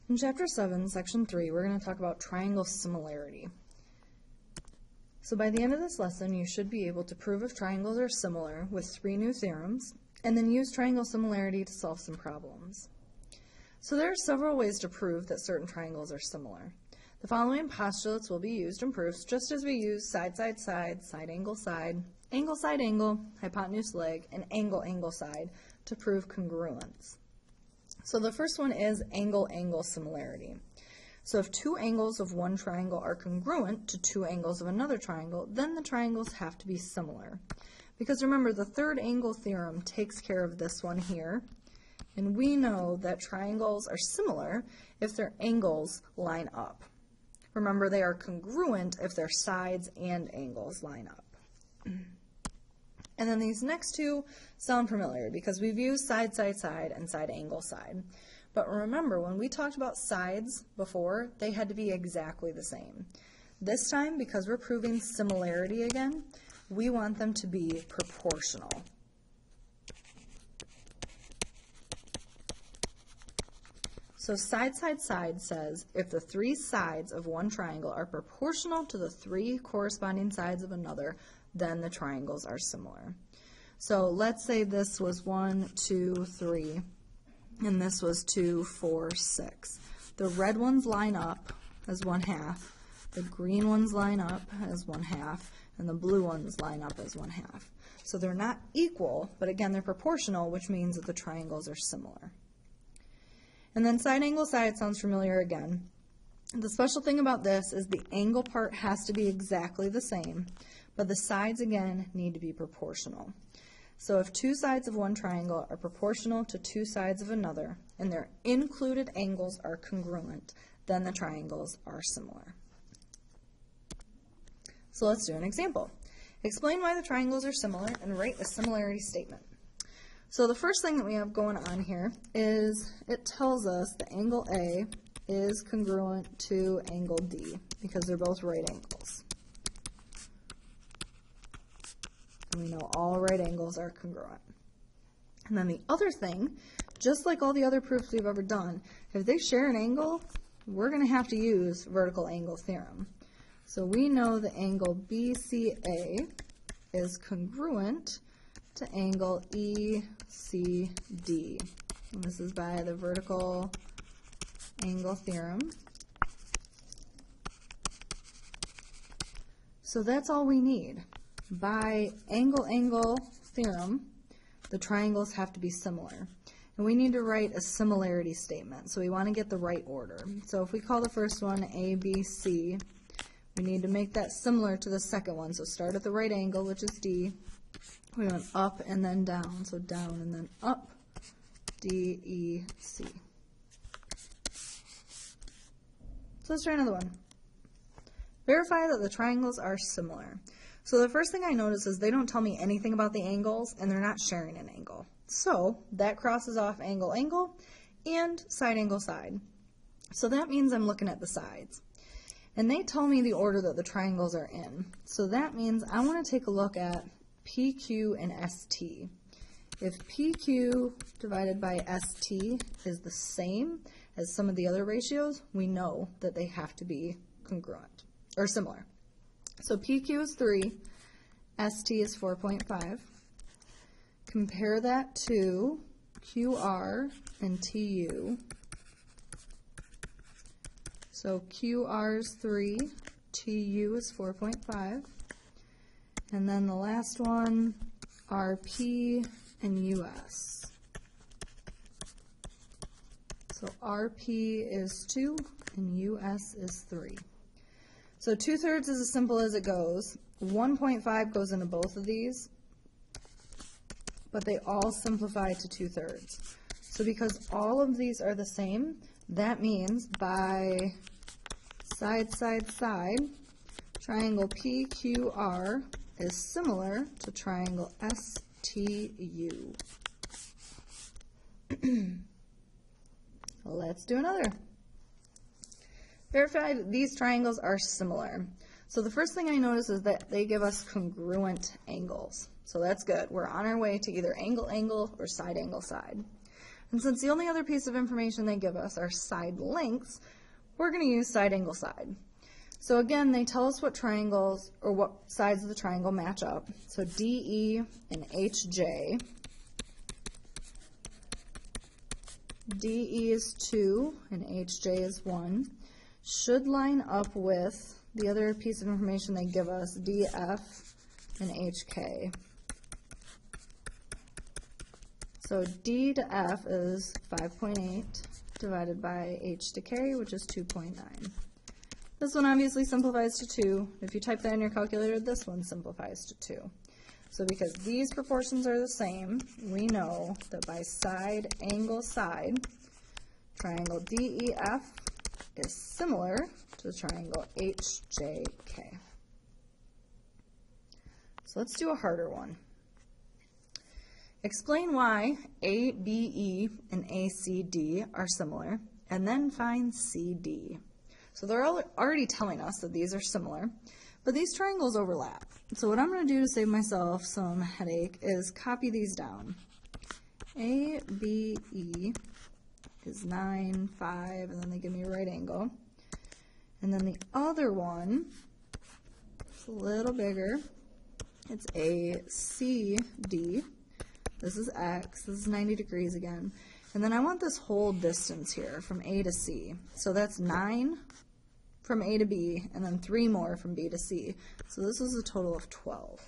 In Chapter 7, Section 3, we're going to talk about triangle similarity. So by the end of this lesson, you should be able to prove if triangles are similar with 3 new theorems, and then use triangle similarity to solve some problems. So there are several ways to prove that certain triangles are similar. The following postulates will be used in proofs just as we use side, side, side, side, angle, hypotenuse, leg, and angle, side to prove congruence. So the first one is angle, similarity. So if 2 angles of one triangle are congruent to 2 angles of another triangle, then the triangles have to be similar. Because remember, the third angle theorem takes care of this one here, and we know that triangles are similar if their angles line up. Remember, they are congruent if their sides and angles line up. And then these next two sound familiar because we've used side, side, side, and side, angle, side. But remember, when we talked about sides before, they had to be exactly the same. This time, because we're proving similarity again, we want them to be proportional. So side, side, side says if the 3 sides of one triangle are proportional to the 3 corresponding sides of another, then the triangles are similar. So let's say this was 1, 2, 3, and this was 2, 4, 6. The red ones line up as 1/2, the green ones line up as 1/2, and the blue ones line up as 1/2. So they're not equal, but again, they're proportional, which means that the triangles are similar. And then side, angle, side sounds familiar again. The special thing about this is the angle part has to be exactly the same, but the sides, again, need to be proportional. So if 2 sides of one triangle are proportional to 2 sides of another, and their included angles are congruent, then the triangles are similar. So let's do an example. Explain why the triangles are similar and write a similarity statement. So the first thing that we have going on here is it tells us the angle A is congruent to angle D because they're both right angles. And we know all right angles are congruent. And then the other thing, just like all the other proofs we've ever done, if they share an angle, we're going to have to use vertical angle theorem. So we know the angle BCA is congruent to angle ECD. And this is by the vertical angle theorem. So that's all we need. By angle theorem, the triangles have to be similar. And we need to write a similarity statement. So we want to get the right order. So if we call the first one ABC, we need to make that similar to the second one. So start at the right angle, which is D. We went up and then down. So down and then up, D, E, C. So let's try another one. Verify that the triangles are similar. So the first thing I notice is they don't tell me anything about the angles, and they're not sharing an angle. So that crosses off angle, and side, angle, side. So that means I'm looking at the sides. And they tell me the order that the triangles are in. So that means I want to take a look at PQ and ST. If PQ divided by ST is the same as some of the other ratios, we know that they have to be congruent, or similar. So PQ is 3, ST is 4.5. Compare that to QR and TU. So QR is 3, TU is 4.5. And then the last one, RP and US. So RP is 2 and US is 3. So 2/3 is as simple as it goes. 1.5 goes into both of these, but they all simplify to 2/3. So because all of these are the same, that means by side, side, side, triangle PQR is similar to triangle STU. Let's do another. Verify that these triangles are similar. So the first thing I notice is that they give us congruent angles. So that's good. We're on our way to either angle, or side, angle, side. And since the only other piece of information they give us are side lengths, we're going to use side angle side. So again, they tell us what triangles or what sides of the triangle match up. So DE and HJ. DE is 2 and HJ is 1. Should line up with the other piece of information they give us, DF and HK. So D to F is 5.8 divided by H to K, which is 2.9. This one obviously simplifies to 2. If you type that in your calculator, this one simplifies to 2. So because these proportions are the same, we know that by side angle side, triangle DEF is similar to the triangle HJK. So let's do a harder one. Explain why ABE and ACD are similar, and then find CD. So they're already telling us that these are similar, but these triangles overlap. So what I'm going to do to save myself some headache is copy these down. ABE is 9, 5, and then they give me a right angle. And then the other one is a little bigger. It's ACD. This is X. This is 90 degrees again. And then I want this whole distance here from A to C. So that's 9 from A to B, and then 3 more from B to C. So this is a total of 12.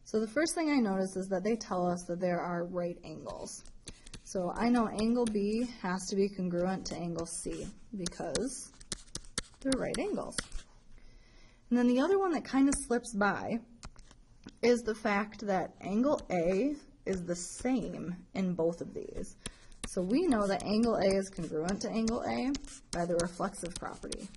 So the first thing I notice is that they tell us that there are right angles. So I know angle B has to be congruent to angle C because they're right angles. And then the other one that kind of slips by is the fact that angle A is the same in both of these. So we know that angle A is congruent to angle A by the reflexive property.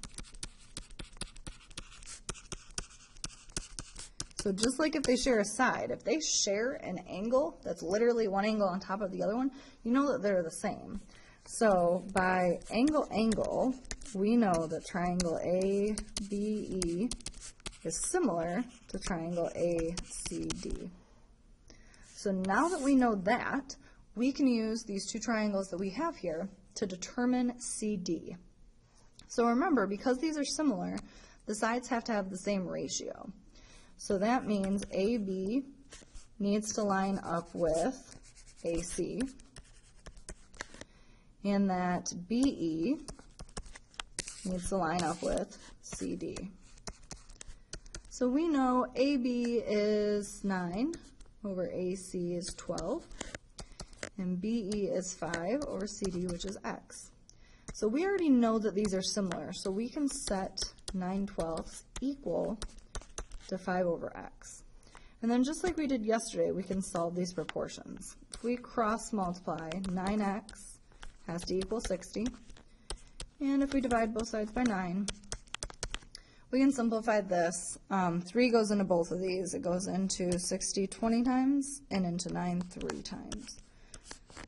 So just like if they share a side, if they share an angle that's literally one angle on top of the other one, you know that they're the same. So by angle, we know that triangle ABE is similar to triangle ACD. So now that we know that, we can use these two triangles that we have here to determine CD. So remember, because these are similar, the sides have to have the same ratio. So that means AB needs to line up with AC, and that BE needs to line up with CD. So we know AB is 9 over AC is 12, and BE is 5 over CD, which is X. So we already know that these are similar, so we can set 9/12 equal to 5 over X. And then just like we did yesterday, we can solve these proportions. If we cross multiply, 9X has to equal 60, and if we divide both sides by 9, we can simplify this. 3 goes into both of these. It goes into 60 20 times and into 9 3 times.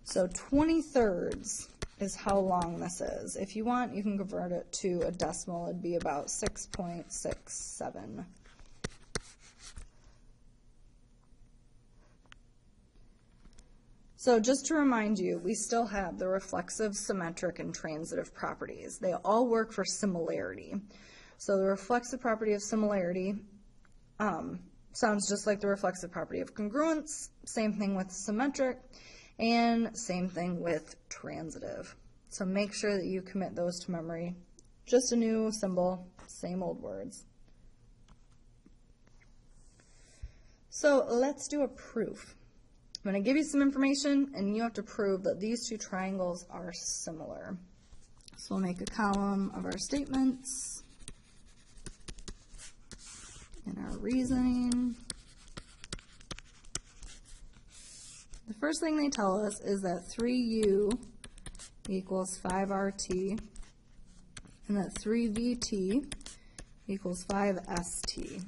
So 20/3 is how long this is. If you want, you can convert it to a decimal. It'd be about 6.67. So just to remind you, we still have the reflexive, symmetric, and transitive properties. They all work for similarity. So the reflexive property of similarity sounds just like the reflexive property of congruence, same thing with symmetric, and same thing with transitive. So make sure that you commit those to memory. Just a new symbol, same old words. So let's do a proof. I'm going to give you some information, and you have to prove that these two triangles are similar. So we'll make a column of our statements and our reasoning. The first thing they tell us is that 3U equals 5RT, and that 3VT equals 5ST.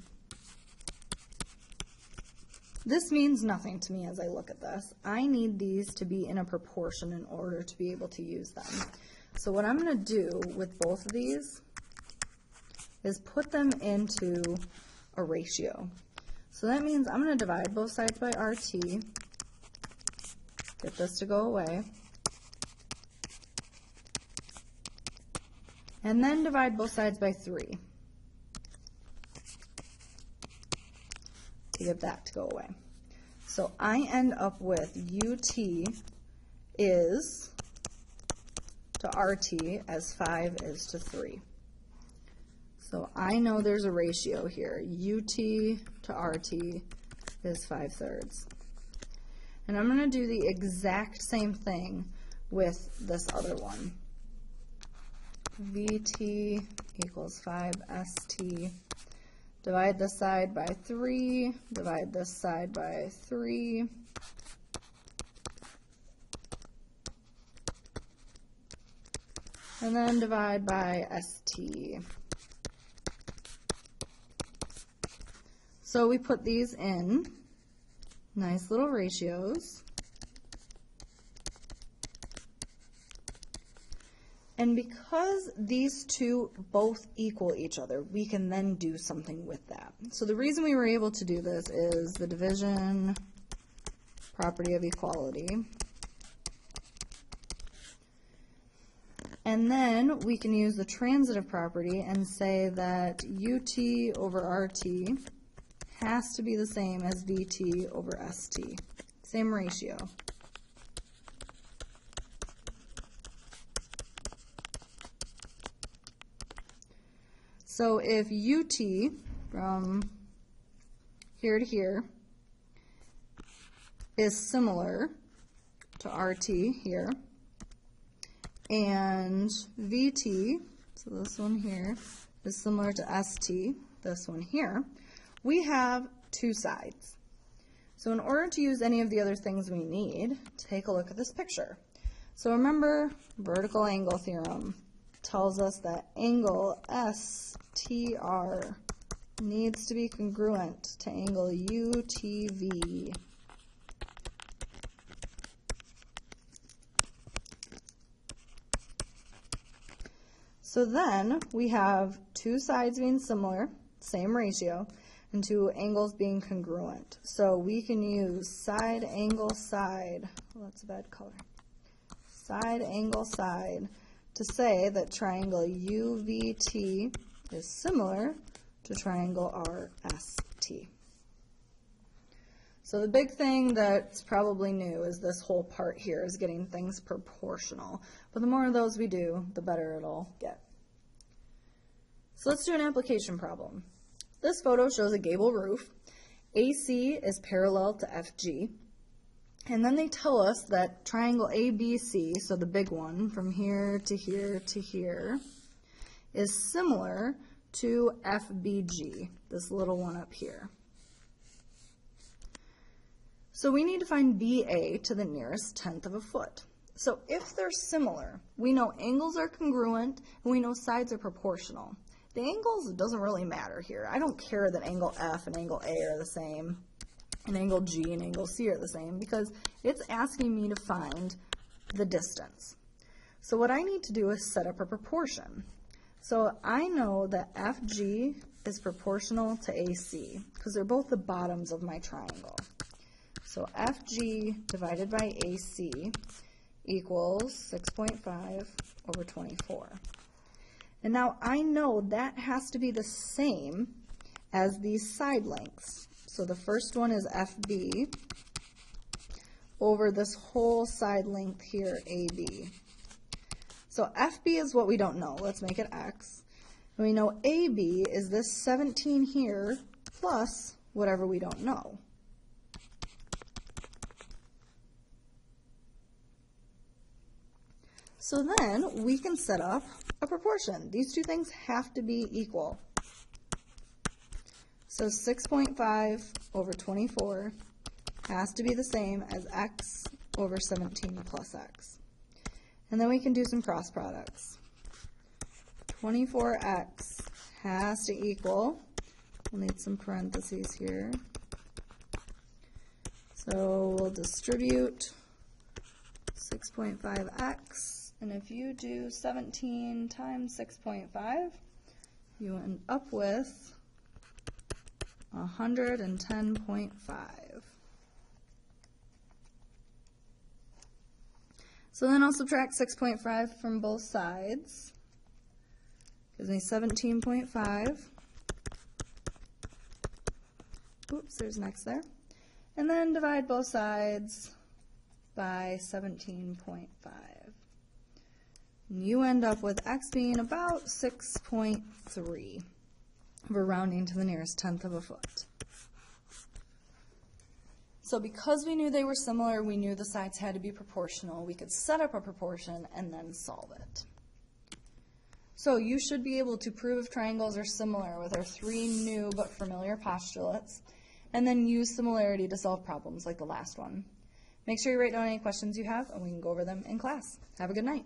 This means nothing to me as I look at this. I need these to be in a proportion in order to be able to use them. So what I'm going to do with both of these is put them into a ratio. So that means I'm going to divide both sides by RT, get this to go away, and then divide both sides by 3 to get that to go away. So I end up with UT is to RT as 5 is to 3. So I know there's a ratio here. UT to RT is 5/3. And I'm going to do the exact same thing with this other one. VT equals 5ST. Divide this side by 3, divide this side by 3. And then divide by ST. So we put these in nice little ratios. And because these two both equal each other, we can then do something with that. So the reason we were able to do this is the division property of equality. And then we can use the transitive property and say that UT over RT has to be the same as VT over ST. Same ratio. So if UT from here to here is similar to RT here, and VT, so this one here, is similar to ST, this one here, we have two sides. So in order to use any of the other things we need, take a look at this picture. So remember, vertical angle theorem tells us that angle STR needs to be congruent to angle UTV. So then we have two sides being similar, same ratio, and two angles being congruent. So we can use side angle side, well, that's a bad color, side angle side to say that triangle UVT is similar to triangle RST. So the big thing that's probably new is this whole part here is getting things proportional. But the more of those we do, the better it'll get. So let's do an application problem. This photo shows a gable roof. AC is parallel to FG. And then they tell us that triangle ABC, so the big one from here to here to here, is similar to FBG, this little one up here. So we need to find BA to the nearest tenth of a foot. So if they're similar, we know angles are congruent and we know sides are proportional. The angles, it doesn't really matter here. I don't care that angle F and angle A are the same, and angle G and angle C are the same, because it's asking me to find the distance. So what I need to do is set up a proportion. So I know that FG is proportional to AC, because they're both the bottoms of my triangle. So FG divided by AC equals 6.5 over 24. And now I know that has to be the same as these side lengths. So the first one is FB over this whole side length here, AB. So FB is what we don't know. Let's make it X. And we know AB is this 17 here plus whatever we don't know. So then we can set up a proportion. These two things have to be equal. So 6.5 over 24 has to be the same as X over 17 plus X. And then we can do some cross products. 24X has to equal, we'll need some parentheses here. So we'll distribute 6.5X. And if you do 17 times 6.5, you end up with 110.5. So then I'll subtract 6.5 from both sides. Gives me 17.5. Oops, there's an X there. And then divide both sides by 17.5. You end up with X being about 6.3. We're rounding to the nearest tenth of a foot. So because we knew they were similar, we knew the sides had to be proportional. We could set up a proportion and then solve it. So you should be able to prove if triangles are similar with our 3 new but familiar postulates, and then use similarity to solve problems like the last one. Make sure you write down any questions you have, and we can go over them in class. Have a good night.